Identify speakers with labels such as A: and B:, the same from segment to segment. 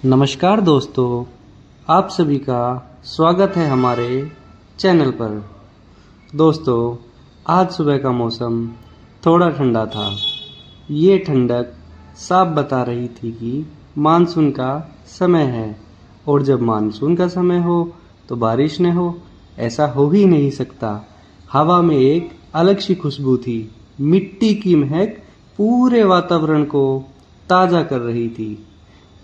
A: नमस्कार दोस्तों, आप सभी का स्वागत है हमारे चैनल पर। दोस्तों, आज सुबह का मौसम थोड़ा ठंडा था। ये ठंडक साफ बता रही थी कि मानसून का समय है, और जब मानसून का समय हो तो बारिश न हो, ऐसा हो ही नहीं सकता। हवा में एक अलग सी खुशबू थी। मिट्टी की महक पूरे वातावरण को ताज़ा कर रही थी।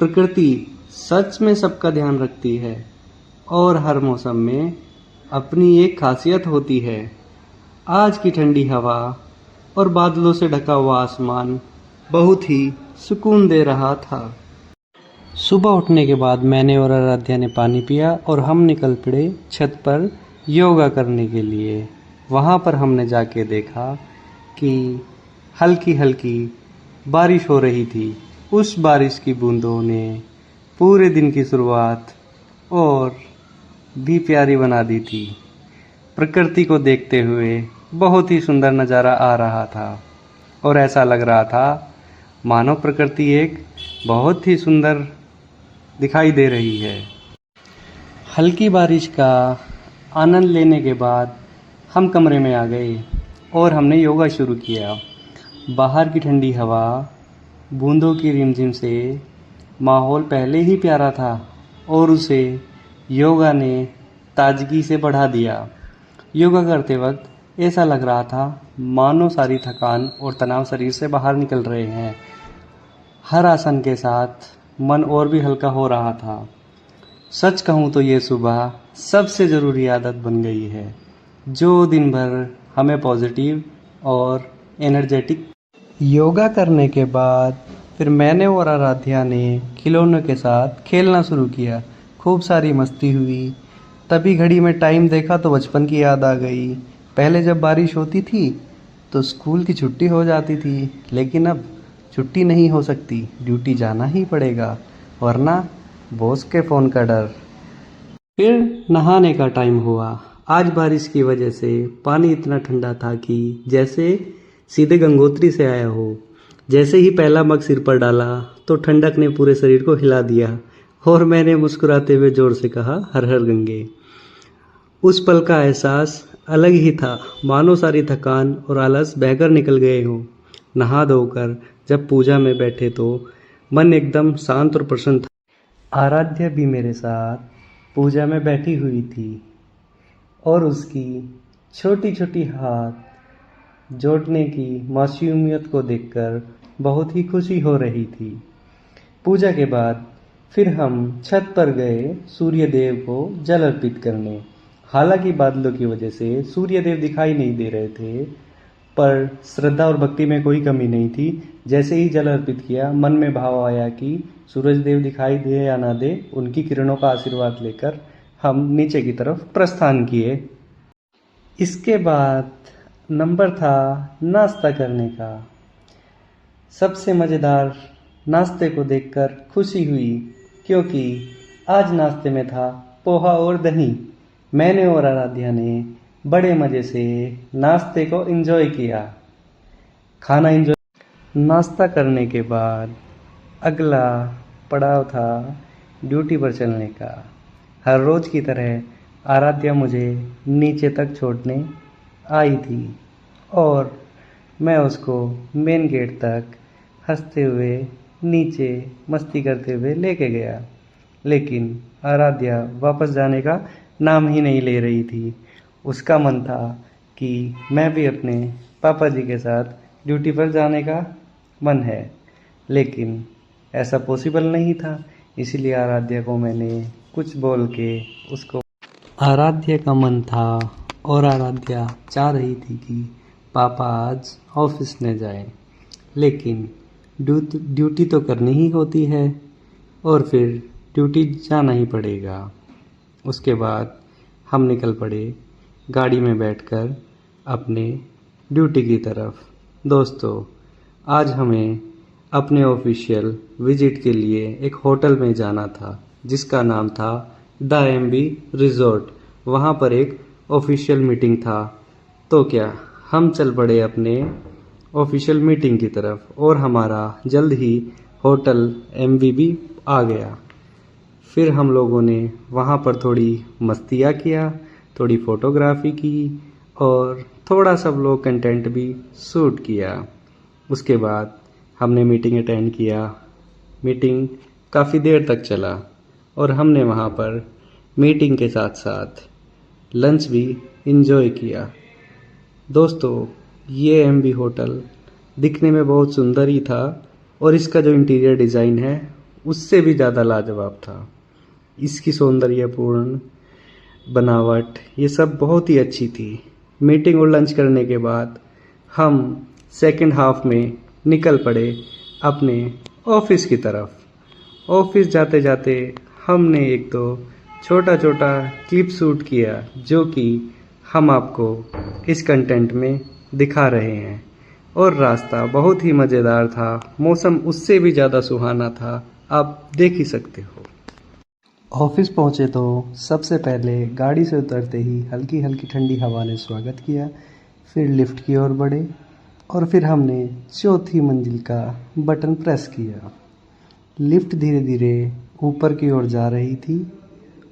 A: प्रकृति सच में सबका ध्यान रखती है, और हर मौसम में अपनी एक खासियत होती है। आज की ठंडी हवा और बादलों से ढका हुआ आसमान बहुत ही सुकून दे रहा था। सुबह उठने के बाद मैंने और आराध्या ने पानी पिया और हम निकल पड़े छत पर योगा करने के लिए। वहाँ पर हमने जाके देखा कि हल्की हल्की बारिश हो रही थी। उस बारिश की बूंदों ने पूरे दिन की शुरुआत और भी प्यारी बना दी थी। प्रकृति को देखते हुए बहुत ही सुंदर नज़ारा आ रहा था, और ऐसा लग रहा था मानो प्रकृति एक बहुत ही सुंदर दिखाई दे रही है। हल्की बारिश का आनंद लेने के बाद हम कमरे में आ गए और हमने योगा शुरू किया। बाहर की ठंडी हवा, बूंदों की रिमझिम से माहौल पहले ही प्यारा था, और उसे योगा ने ताजगी से बढ़ा दिया। योगा करते वक्त ऐसा लग रहा था मानो सारी थकान और तनाव शरीर से बाहर निकल रहे हैं। हर आसन के साथ मन और भी हल्का हो रहा था। सच कहूँ तो ये सुबह सबसे ज़रूरी आदत बन गई है, जो दिन भर हमें पॉजिटिव और एनर्जेटिक। योगा करने के बाद फिर मैंने और आराध्या ने खिलौनों के साथ खेलना शुरू किया। खूब सारी मस्ती हुई। तभी घड़ी में टाइम देखा तो बचपन की याद आ गई। पहले जब बारिश होती थी तो स्कूल की छुट्टी हो जाती थी, लेकिन अब छुट्टी नहीं हो सकती, ड्यूटी जाना ही पड़ेगा, वरना बॉस के फ़ोन का डर। फिर नहाने का टाइम हुआ। आज बारिश की वजह से पानी इतना ठंडा था कि जैसे सीधे गंगोत्री से आया हो। जैसे ही पहला मग सिर पर डाला तो ठंडक ने पूरे शरीर को हिला दिया, और मैंने मुस्कुराते हुए जोर से कहा, हर हर गंगे। उस पल का एहसास अलग ही था, मानो सारी थकान और आलस बहकर निकल गए हों। नहा धोकर जब पूजा में बैठे तो मन एकदम शांत और प्रसन्न था। आराध्या भी मेरे साथ पूजा में बैठी हुई थी, और उसकी छोटी छोटी हाथ जोड़ने की मासूमियत को देखकर बहुत ही खुशी हो रही थी। पूजा के बाद फिर हम छत पर गए सूर्य देव को जल अर्पित करने। हालांकि बादलों की वजह से सूर्य देव दिखाई नहीं दे रहे थे, पर श्रद्धा और भक्ति में कोई कमी नहीं थी। जैसे ही जल अर्पित किया, मन में भाव आया कि सूरज देव दिखाई दे या ना दे, उनकी किरणों का आशीर्वाद लेकर हम नीचे की तरफ प्रस्थान किए। इसके बाद नंबर था नाश्ता करने का। सबसे मज़ेदार नाश्ते को देखकर खुशी हुई, क्योंकि आज नाश्ते में था पोहा और दही। मैंने और आराध्या ने बड़े मज़े से नाश्ते को एंजॉय किया। खाना एंजॉय नाश्ता करने के बाद अगला पड़ाव था ड्यूटी पर चलने का। हर रोज़ की तरह आराध्या मुझे नीचे तक छोड़ने आई थी, और मैं उसको मेन गेट तक हंसते हुए नीचे मस्ती करते हुए लेके गया। लेकिन आराध्या वापस जाने का नाम ही नहीं ले रही थी। उसका मन था कि मैं भी अपने पापा जी के साथ ड्यूटी पर जाने का मन है, लेकिन ऐसा पॉसिबल नहीं था। इसीलिए आराध्या को मैंने कुछ बोल के उसको, आराध्या का मन था और आराध्या चाह रही थी कि पापा आज ऑफिस न जाए, लेकिन ड्यूटी तो करनी ही होती है, और फिर ड्यूटी जाना ही पड़ेगा। उसके बाद हम निकल पड़े गाड़ी में बैठकर अपने ड्यूटी की तरफ। दोस्तों, आज हमें अपने ऑफिशियल विजिट के लिए एक होटल में जाना था, जिसका नाम था द एमबी रिजॉर्ट। वहाँ पर एक ऑफिशियल मीटिंग था। तो क्या हम चल पड़े अपने ऑफिशियल मीटिंग की तरफ, और हमारा जल्द ही होटल एमबी भी आ गया। फिर हम लोगों ने वहाँ पर थोड़ी मस्तियाँ किया, थोड़ी फ़ोटोग्राफी की और थोड़ा सब लोग कंटेंट भी शूट किया। उसके बाद हमने मीटिंग अटेंड किया। मीटिंग काफ़ी देर तक चला और हमने वहाँ पर मीटिंग के साथ साथ लंच भी इंजॉय किया। दोस्तों, ये एमबी होटल दिखने में बहुत सुंदर ही था और इसका जो इंटीरियर डिज़ाइन है उससे भी ज़्यादा लाजवाब था। इसकी सौंदर्यपूर्ण बनावट ये सब बहुत ही अच्छी थी। मीटिंग और लंच करने के बाद हम सेकंड हाफ में निकल पड़े अपने ऑफिस की तरफ। ऑफिस जाते जाते हमने एक दो छोटा छोटा क्लिप शूट किया जो कि हम आपको इस कंटेंट में दिखा रहे हैं। और रास्ता बहुत ही मज़ेदार था, मौसम उससे भी ज़्यादा सुहाना था, आप देख ही सकते हो। ऑफिस पहुँचे तो सबसे पहले गाड़ी से उतरते ही हल्की हल्की ठंडी हवा ने स्वागत किया। फिर लिफ्ट की ओर बढ़े और फिर हमने चौथी मंजिल का बटन प्रेस किया। लिफ्ट धीरे धीरे ऊपर की ओर जा रही थी।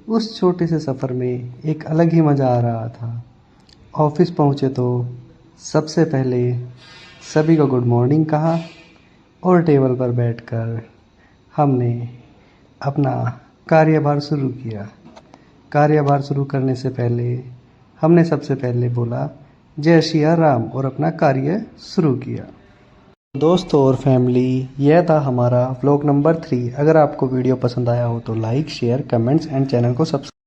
A: उस छोटे से सफ़र में एक अलग ही मज़ा आ रहा था। ऑफिस पहुँचे तो सबसे पहले सभी को गुड मॉर्निंग कहा और टेबल पर बैठकर हमने अपना कार्यभार शुरू किया। कार्यभार शुरू करने से पहले हमने सबसे पहले बोला जय सिया राम और अपना कार्य शुरू किया। दोस्तों और फैमिली, यह था हमारा व्लॉग नंबर 3। अगर आपको वीडियो पसंद आया हो तो like, share, comments and channel को सब्सक्राइब